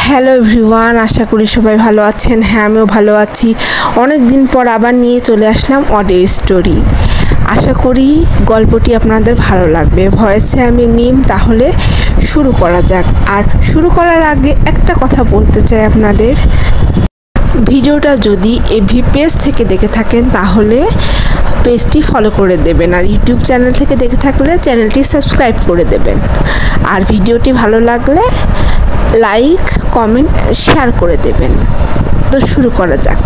Hello everyone, আশা করি সবাই ভালো আছেন। হ্যাঁ, আমিও ভালো আছি। অনেক দিন পর আবার নিয়ে চলে আসলাম অডিও স্টোরি। আশা করি গল্পটি আপনাদের ভালো লাগবে। ভয়েসে আমি মিম। তাহলে শুরু করা যাক। আর শুরু করার আগে একটা কথা বলতে চাই আপনাদের, ভিডিওটা যদি এভি পেজ থেকে দেখে থাকেন তাহলে পেজটি ফলো করে দেবেন, আর ইউটিউব চ্যানেল থেকে দেখে থাকলে চ্যানেলটি সাবস্ক্রাইব করে দেবেন। আর ভিডিওটি ভালো লাগলে লাইক, কমেন্ট, শেয়ার করে দেবেন। তো শুরু করা যাক।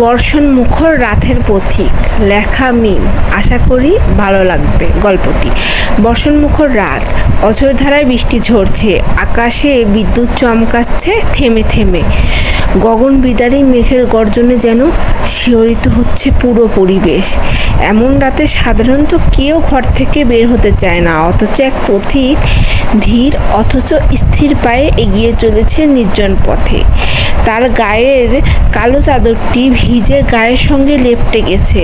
বর্ষণ মুখর রাতের পথিক, লেখা মিম। আশা করি ভালো লাগবে গল্পটি। বর্ষণ মুখর রাত, অঝোরধারায় বৃষ্টি ঝরছে, আকাশে বিদ্যুৎ চমকাচ্ছে থেমে থেমে। গগন বিদারী মেঘের গর্জনে যেন শিহরিত হচ্ছে পুরো পরিবেশ। এমন রাতে সাধারণত কেউ ঘর থেকে বের হতে চায় না, অথচ এক পথিক ধীর অথচ স্থির পায়ে এগিয়ে চলেছে নির্জন পথে। তার গায়ের কালো চাদরটি ভিজে গায়ের সঙ্গে লেপ্টে গেছে।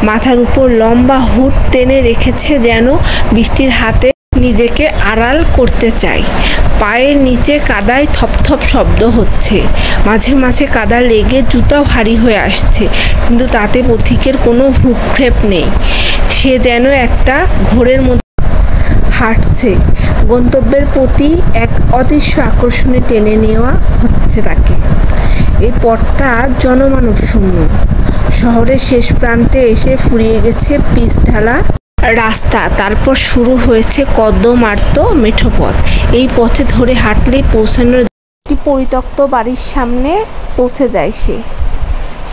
মাথার উপর লম্বা হুড টেনে রেখেছে, যেন বৃষ্টির হাতে নিজেকে আড়াল করতে চায়। পায়ের নিচে কাদায় থপথপ শব্দ হচ্ছে, মাঝে মাঝে কাদা লেগে জুতা ভারী হয়ে আসছে, কিন্তু তাতে পথিকের কোনো ভ্রুক্ষেপ নেই। সে যেন একটা ঘোরের মধ্যে হাঁটছে। গন্তব্যের প্রতি এক অদৃশ্য আকর্ষণে টেনে নেওয়া হচ্ছে তাকে। এই পথটা জনমানব শূন্য। শহরের শেষ প্রান্তে এসে ফুরিয়ে গেছে পিচ ঢালা রাস্তা, তারপর শুরু হয়েছে কর্দমাক্ত মেঠো পথ। এই পথে ধরে হাঁটলেই পৌঁছানোর একটি পরিত্যক্ত বাড়ির সামনে পৌঁছে যায় সে।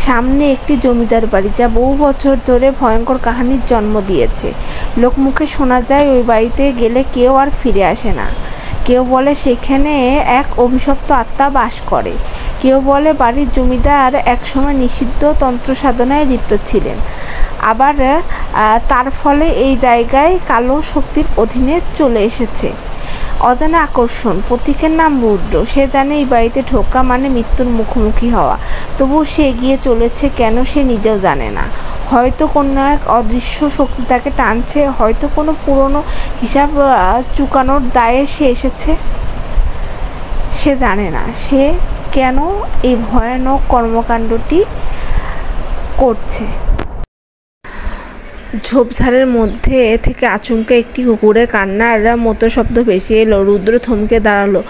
সামনে একটি জমিদার বাড়ি, যা বহু বছর ধরে ভয়ঙ্কর কাহিনীর জন্ম দিয়েছে। লোকমুখে শোনা যায় ওই বাড়িতে গেলে কেউ আর ফিরে আসে না। কেউ বলে সেখানে এক অভিশপ্ত আত্মা বাস করে। কেউ বলে বাড়ির জমিদার একসময় নিষিদ্ধ তন্ত্র সাধনায় লিপ্ত ছিলেন। আবার তার ফলে এই জায়গায় কালো শক্তির অধীনে চলে এসেছে। অজানা আকর্ষণ। পথিকের নাম রুদ্র। সে জানে এই বাড়িতে ঢোকা মানে মৃত্যুর মুখোমুখি হওয়া। তবুও সে এগিয়ে চলেছে কেন সে নিজেও জানে না। হয়তো কোনো এক অদৃশ্য শক্তি তাকে টানছে, হয়তো কোনো পুরনো হিসাব চুকানোর দায়ে সে এসেছে। সে জানে না সে কেন এই ভয়ানক কর্মকাণ্ডটি করছে। ঝোপঝাড়ের মধ্যে থেকে আচমকা একটি কুকুরের কান্নার মতো শব্দ ভেসে এলো। রুদ্র থমকে দাঁড়ালো,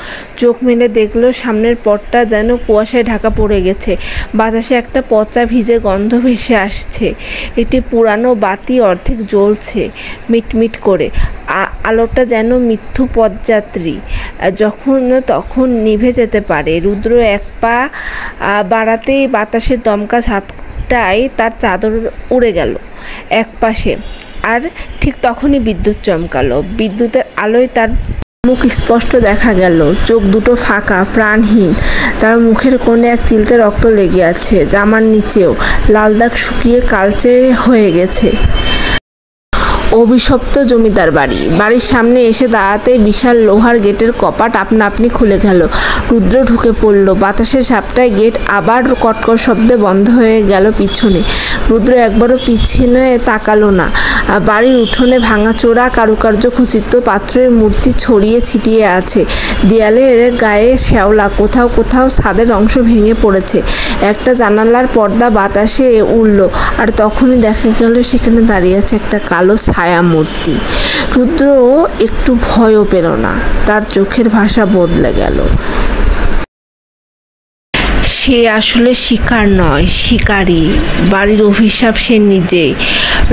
চোখ মেলে দেখলো সামনের পথটা যেন কুয়াশায় ঢাকা পড়ে গেছে। বাতাসে একটা পচা ভিজে গন্ধ ভেসে আসছে। একটি পুরানো বাতি অর্ধেক জ্বলছে মিটমিট করে। আলোটা যেন মৃত্যু পথযাত্রী, যখন তখন নিভে যেতে পারে। রুদ্র এক পা বাড়াতেই বাতাসের দমকা ঝাপটায় তার চাদর উড়ে গেল এক পাশে। আর ঠিক তখনই বিদ্যুৎ চমকালো। বিদ্যুতের আলোয় তার মুখ স্পষ্ট দেখা গেল। চোখ দুটো ফাঁকা, প্রাণহীন। তার মুখের কোণে এক চিলতে রক্ত লেগে আছে, জামার নিচেও লাল দাগ শুকিয়ে কালচে হয়ে গেছে। অভিশপ্ত জমিদার বাড়ি। বাড়ির সামনে এসে দাঁড়াতে বিশাল লোহার গেটের কপাট আপনা আপনি খুলে গেল। রুদ্র ঢুকে পড়ল। বাতাসের ঝাপটায় গেট আবার কটকট শব্দে বন্ধ হয়ে গেল পিছনে। রুদ্র একবারও পিছনে তাকালো না। বাড়ির উঠোনে ভাঙাচোরা কারুকার্য খচিত পাথরের মূর্তি ছড়িয়ে ছিটিয়ে আছে। দেয়ালের গায়ে শ্যাওলা, কোথাও কোথাও ছাদের অংশ ভেঙে পড়েছে। একটা জানালার পর্দা বাতাসে উড়ল, আর তখনই দেখা গেল সেখানে দাঁড়িয়ে আছে একটা কালো ছায়া মূর্তি। রুদ্র একটু ভয়ও পেল না, তার চোখের ভাষা বদলে গেল। সে আসলে শিকার নয়, শিকারী। বাড়ির অভিশাপ সে নিজেই।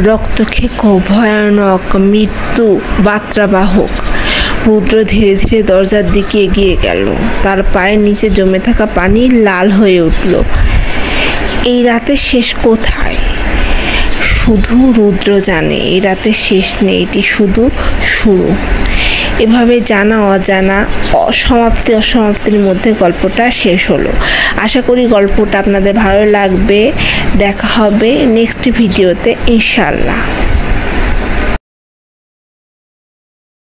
রক্তক্ষেক, ভয়ানক মৃত্যু বার্তাবাহক। রুদ্র ধীরে ধীরে দরজার দিকে এগিয়ে গেল। তার পায়ের নিচে জমে থাকা পানি লাল হয়ে উঠল। এই রাতের শেষ কোথায়? শুধু রুদ্র জানে। এই রাতের শেষ নেই, এটি শুধু শুরু। এভাবে জানা অজানা, সমাপ্তি অসমাপ্তির মধ্যে গল্পটা শেষ হলো। আশা করি গল্পটা আপনাদের ভালো লাগবে। দেখা হবে নেক্সট ভিডিওতে ইনশাআল্লাহ।